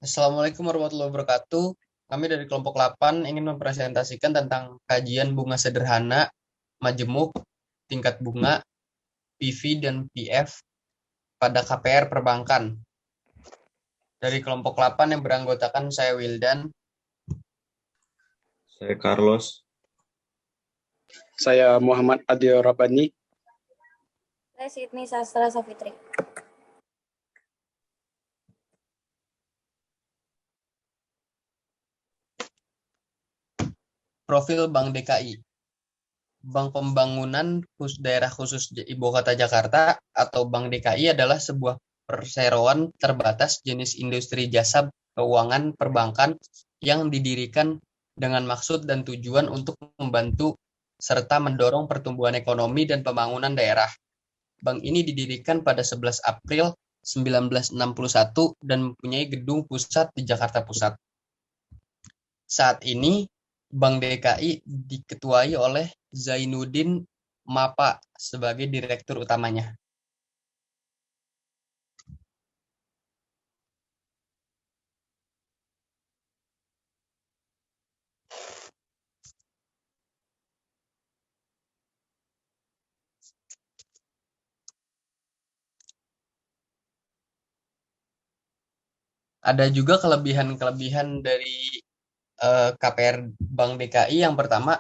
Assalamualaikum warahmatullahi wabarakatuh. Kami dari kelompok 8 ingin mempresentasikan tentang kajian bunga sederhana, majemuk, tingkat bunga, PV dan PF pada KPR perbankan. Dari kelompok 8 yang beranggotakan saya Wildan, Saya Carlos. Saya Muhammad Adil Rabbani. Saya Sydney Sastra Safitri. profil Bank DKI. Bank Pembangunan Daerah Khusus Ibu Kota Jakarta atau Bank DKI adalah sebuah perseroan terbatas jenis industri jasa keuangan perbankan yang didirikan dengan maksud dan tujuan untuk membantu serta mendorong pertumbuhan ekonomi dan pembangunan daerah. Bank ini didirikan pada 11 April 1961 dan mempunyai gedung pusat di Jakarta Pusat. Saat ini, Bank DKI diketuai oleh Zainuddin Mapa sebagai direktur utamanya. Ada juga kelebihan-kelebihan dari KPR Bank DKI. Yang pertama,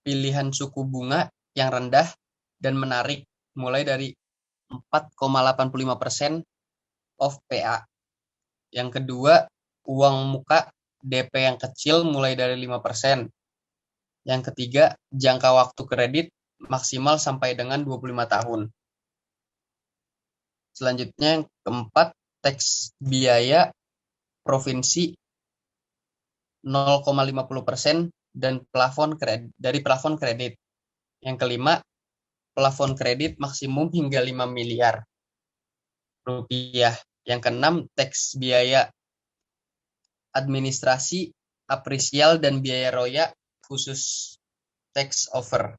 pilihan suku bunga yang rendah dan menarik, mulai dari 4,85% of PA. Yang kedua, uang muka DP yang kecil mulai dari 5%. Yang ketiga, jangka waktu kredit maksimal sampai dengan 25 tahun. Selanjutnya yang keempat, teks biaya provinsi 0,50% dan plafon kredit. Yang kelima, plafon kredit maksimum hingga 5 miliar rupiah. Yang keenam, teks biaya administrasi, apresial, dan biaya roya khusus tax over.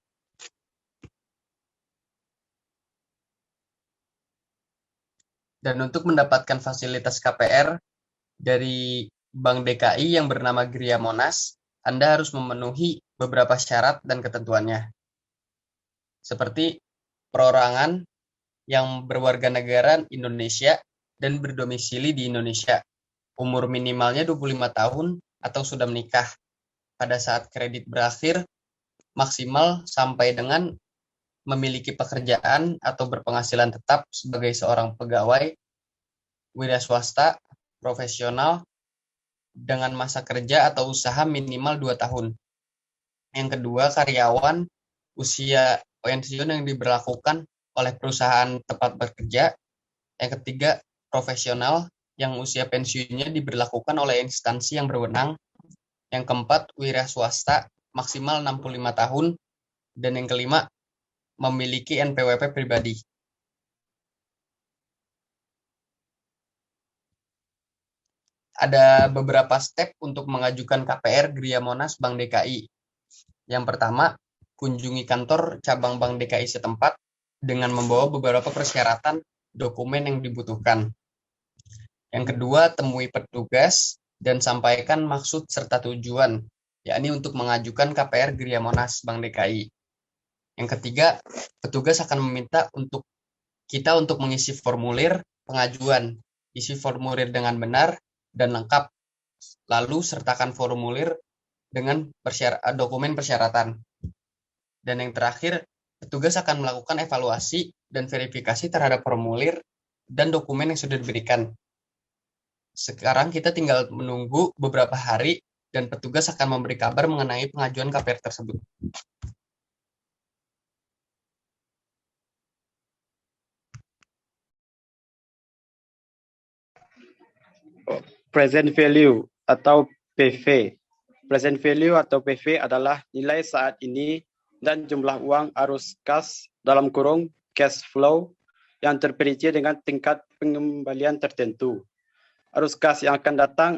Dan untuk mendapatkan fasilitas KPR dari Bank DKI yang bernama Gria Monas, Anda harus memenuhi beberapa syarat dan ketentuannya. Seperti perorangan yang berwarga negara Indonesia dan berdomisili di Indonesia. Umur minimalnya 25 tahun atau sudah menikah. Pada saat kredit berakhir, maksimal sampai dengan memiliki pekerjaan atau berpenghasilan tetap sebagai seorang pegawai, wira swasta, profesional, dengan masa kerja atau usaha minimal 2 tahun. Yang kedua, karyawan usia pensiun yang diberlakukan oleh perusahaan tempat bekerja. Yang ketiga, profesional yang usia pensiunnya diberlakukan oleh instansi yang berwenang. Yang keempat, wira swasta maksimal 65 tahun. Dan yang kelima, memiliki NPWP pribadi. Ada beberapa step untuk mengajukan KPR Gria Monas Bank DKI. Yang pertama, kunjungi kantor cabang Bank DKI setempat dengan membawa beberapa persyaratan dokumen yang dibutuhkan. Yang kedua, temui petugas dan sampaikan maksud serta tujuan, yakni untuk mengajukan KPR Gria Monas Bank DKI. Yang ketiga, petugas akan meminta kita untuk mengisi formulir pengajuan. Isi formulir dengan benar dan lengkap. Lalu sertakan formulir dengan dokumen persyaratan. Dan yang terakhir, petugas akan melakukan evaluasi dan verifikasi terhadap formulir dan dokumen yang sudah diberikan. Sekarang kita tinggal menunggu beberapa hari dan petugas akan memberi kabar mengenai pengajuan KPR tersebut. Present value atau PV. Present value atau PV adalah nilai saat ini dan jumlah uang arus kas dalam kurung cash flow yang terperinci dengan tingkat pengembalian tertentu. Arus kas yang akan datang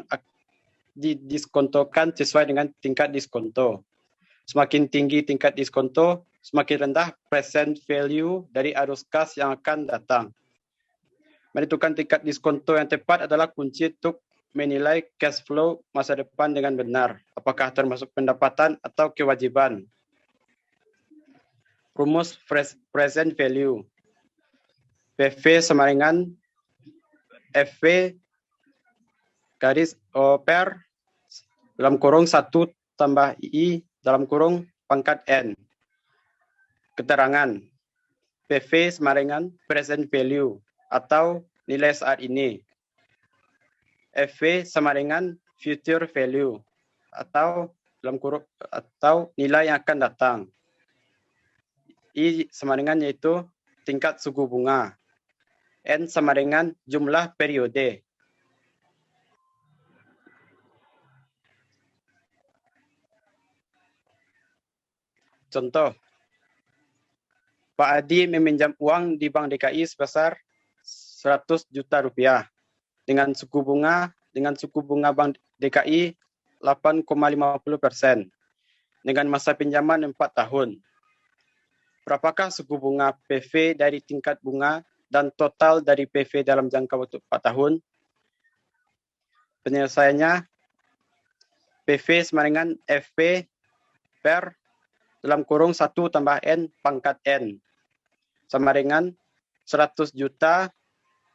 didiskontokan sesuai dengan tingkat diskonto. Semakin tinggi tingkat diskonto, semakin rendah present value dari arus kas yang akan datang. Menentukan tingkat diskonto yang tepat adalah kunci untuk menilai cash flow masa depan dengan benar, apakah termasuk pendapatan atau kewajiban. Rumus present value. PV sama dengan FV garis per dalam kurung 1 tambah I dalam kurung pangkat N. Keterangan. PV sama dengan present value atau nilai saat ini. FV sama dengan future value atau dalam kurung atau nilai yang akan datang. I sama dengan yaitu tingkat suku bunga. N sama dengan jumlah periode. Contoh, Pak Adi meminjam uang di Bank DKI sebesar 100 juta rupiah dengan suku bunga Bank DKI 8,50% dengan masa pinjaman 4 tahun. Berapakah suku bunga PV dari tingkat bunga dan total dari PV dalam jangka waktu 4 tahun? Penyelesaiannya, PV sama dengan FP per dalam kurung 1 tambah N pangkat N sama dengan 100 juta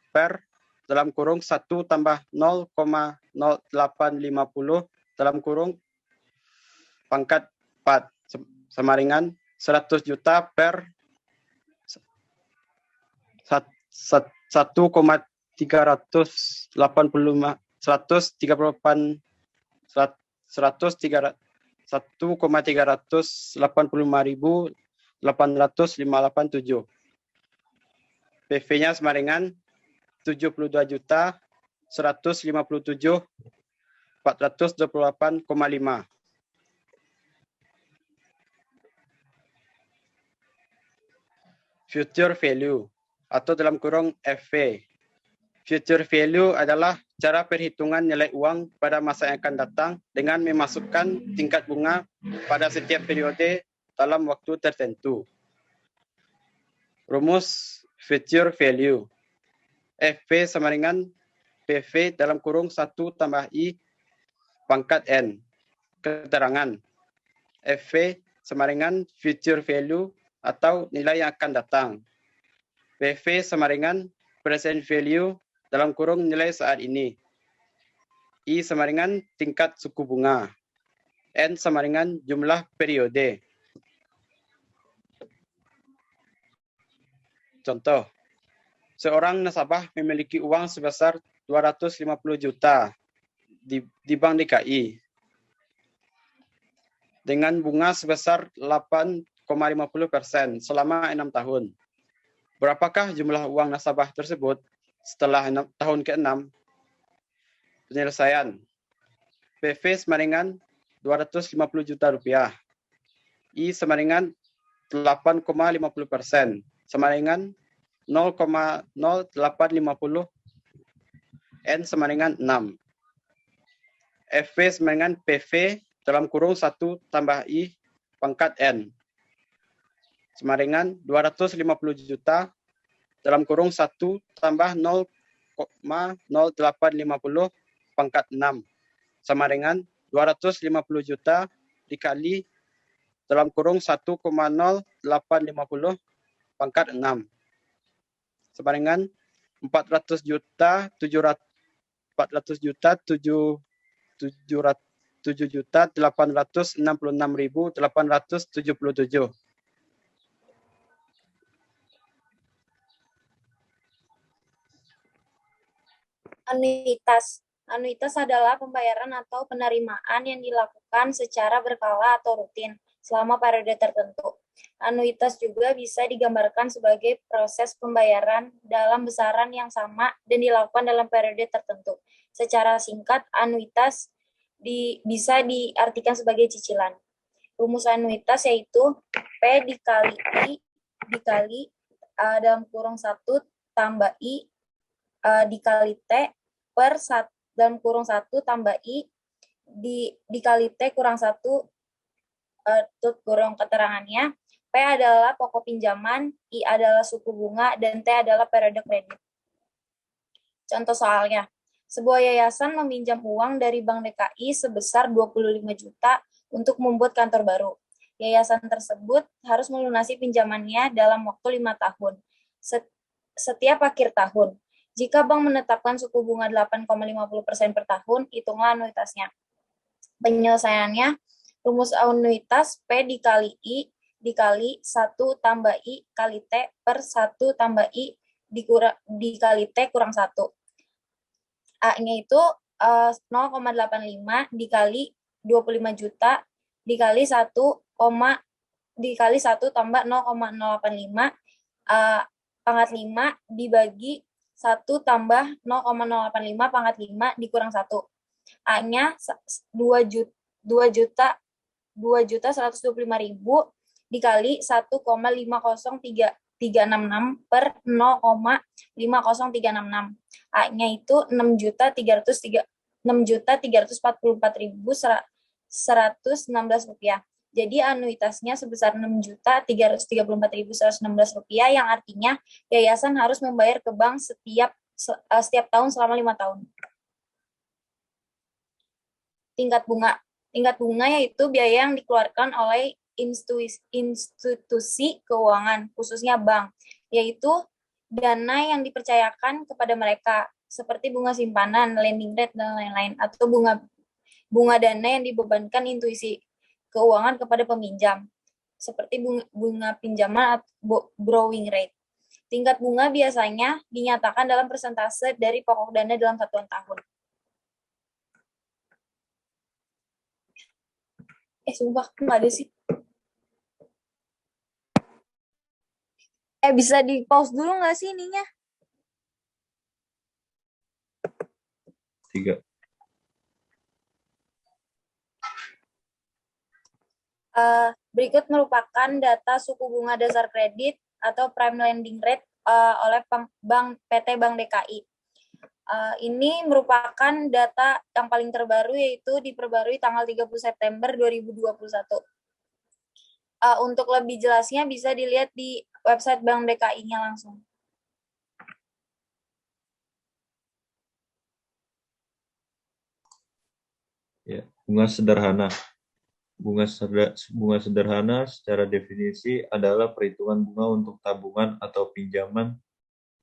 per dalam kurung 1 tambah 0,0850 dalam kurung pangkat 4 sama dengan 100 juta per 1,385.857. PV-nya sama dengan 72 juta 157.428,5. Future value atau dalam kurung FV. Future value adalah cara perhitungan nilai uang pada masa yang akan datang dengan memasukkan tingkat bunga pada setiap periode dalam waktu tertentu. Rumus future value. FV sama dengan PV dalam kurung 1 tambah I pangkat N. Keterangan. FV sama dengan future value atau nilai yang akan datang. PV sama dengan present value dalam kurung nilai saat ini. I sama dengan tingkat suku bunga. N sama dengan jumlah periode. Contoh, seorang nasabah memiliki uang sebesar 250 juta di Bank DKI dengan bunga sebesar 8,50% selama 6 tahun. Berapakah jumlah uang nasabah tersebut setelah tahun ke-6? Penyelesaian. PV sama dengan 250 juta rupiah. I sama dengan 8,50%. Sama dengan 0,0850. N sama dengan 6. FV sama dengan PV dalam kurung 1 tambah I pangkat N. Sama dengan 250 juta dalam kurung 1 tambah 0,0850 pangkat 6. Sama dengan 250 juta dikali dalam kurung 1,0850 pangkat 6. Sama dengan 400 juta 7,866,877. Anuitas. Anuitas adalah pembayaran atau penerimaan yang dilakukan secara berkala atau rutin selama periode tertentu. Anuitas juga bisa digambarkan sebagai proses pembayaran dalam besaran yang sama dan dilakukan dalam periode tertentu. Secara singkat, anuitas bisa diartikan sebagai cicilan. Rumus anuitas yaitu P dikali I dikali dalam kurung 1 tambah I dikali T per 1 dalam kurung 1 tambah I dikali T kurang 1 kurung keterangannya. P adalah pokok pinjaman, I adalah suku bunga, dan T adalah periode kredit. Contoh soalnya, Sebuah yayasan meminjam uang dari Bank DKI sebesar 25 juta untuk membuat kantor baru. Yayasan tersebut harus melunasi pinjamannya dalam waktu 5 tahun, setiap akhir tahun. Jika bank menetapkan suku bunga 8,50% per tahun, hitunglah anuitasnya. Penyelesaiannya, rumus anuitas P dikali I dikali 1 tambah I kali T per 1 tambah I dikali T kurang 1. A-nya itu 0,85 dikali 25 juta dikali 1, dikali 1 tambah 0,085 pangkat 5 dibagi 1 tambah 0,085 pangkat 5 dikurang 1. A-nya 2.125.000 dikali 1,50366 per 0,50366. A-nya itu 6.344.116 rupiah. Jadi anuitasnya sebesar 6.334.116 rupiah, yang artinya yayasan harus membayar ke bank setiap tahun selama 5 tahun. Tingkat bunga yaitu biaya yang dikeluarkan oleh institusi keuangan, khususnya bank, yaitu dana yang dipercayakan kepada mereka, seperti bunga simpanan, lending rate, dan lain-lain, atau bunga dana yang dibebankan institusi keuangan kepada peminjam, seperti bunga pinjaman atau borrowing rate. Tingkat bunga biasanya dinyatakan dalam persentase dari pokok dana dalam satuan tahun. Sumpah, nggak ada sih. Bisa di-pause dulu nggak sih ininya? 3. Berikut merupakan data suku bunga dasar kredit atau prime lending rate oleh PT Bank DKI. Ini merupakan data yang paling terbaru, yaitu diperbarui tanggal 30 September 2021. Untuk lebih jelasnya bisa dilihat di website Bank DKI-nya langsung. Ya, bunga sederhana. Bunga sederhana secara definisi adalah perhitungan bunga untuk tabungan atau pinjaman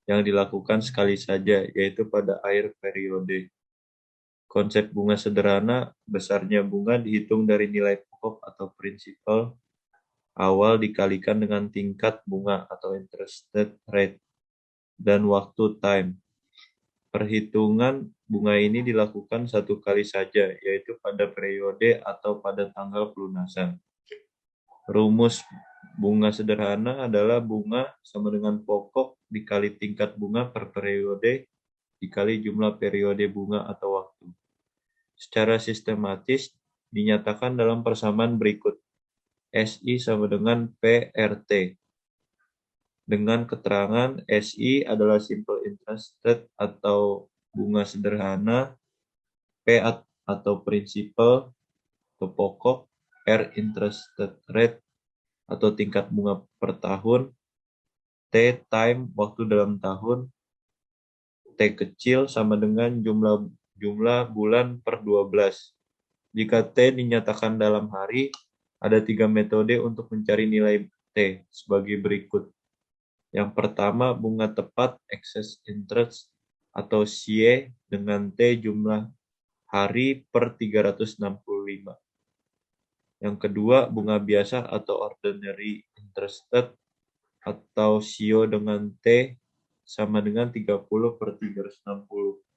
yang dilakukan sekali saja, yaitu pada akhir periode. Konsep bunga sederhana, besarnya bunga dihitung dari nilai pokok atau prinsipal awal dikalikan dengan tingkat bunga atau interest rate dan waktu time. Perhitungan bunga ini dilakukan satu kali saja, yaitu pada periode atau pada tanggal pelunasan. Rumus bunga sederhana adalah bunga sama dengan pokok dikali tingkat bunga per periode dikali jumlah periode bunga atau waktu. Secara sistematis dinyatakan dalam persamaan berikut. SI sama dengan PRT. Dengan keterangan SI adalah simple interest rate atau bunga sederhana, P atau principal atau pokok, R interest rate atau tingkat bunga per tahun, T time waktu dalam tahun, T kecil sama dengan jumlah bulan per 12. Jika T dinyatakan dalam hari, ada 3 metode untuk mencari nilai T sebagai berikut. Yang pertama, bunga tepat excess interest atau CY dengan T jumlah hari per 365. Yang kedua, bunga biasa atau ordinary interest rate atau SIO dengan T sama dengan 30 per 360.